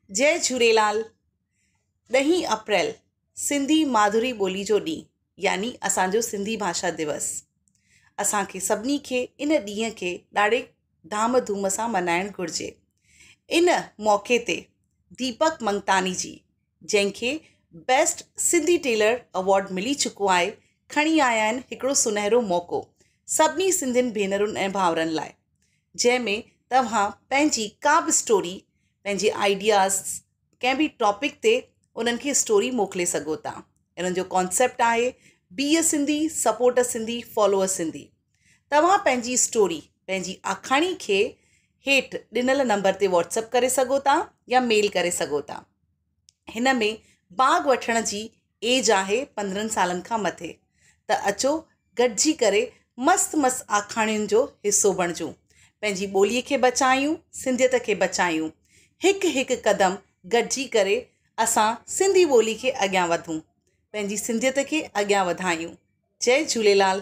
जय झूलेलाल। 10 अप्रैल सिंधी माधुरी ॿोली जो ॾींहुं यानी असांजो सिंधी भाषा दिवस। असांखे सभिनी खे इन ॾींहं खे ॾाढे धाम धूम सां मल्हाइणु घुरिजे। इन मौक़े ते दीपक मंगतानी जी, जंहिंखे बेस्ट सिंधी टेलर अवॉर्ड मिली चुको आहे, खणी आया आहिनि हिकिड़ो सुनहरो मौक़ो सभिनी सिंधियुनि भेनरुनि ऐं भाउरनि लाइ, जंहिंमें तव्हां पंहिंजी का बि स्टोरी, पंहिंजे आइडियाज़, कंहिं बि टॉपिक ते उन्हनि खे स्टोरी मोकिले सघो था। इन्हनि जो कॉन्सेप्ट आहे be a Sindhi, support a Sindhi, follow a Sindhi. तव्हां पंहिंजी स्टोरी, पंहिंजी आखाणी खे हेठि ॾिनल नंबर ते व्हाट्सअप करे सघो था या मेल करे सघो था। हिन में भाॻु वठण जी एज आहे 15 सालनि खां मथे। त अचो गॾिजी करे मस्तु मस्तु आखाणियुनि जो हिसो बणिजूं, पंहिंजी ॿोलीअ खे बचायूं, सिंधियत खे बचायूं। हिकु हिकु क़दम गॾिजी करे असां सिंधी ॿोली खे अॻियां वधूं, पंहिंजी सिंधियत खे अॻियां वधायूं। जय झूलेलाल।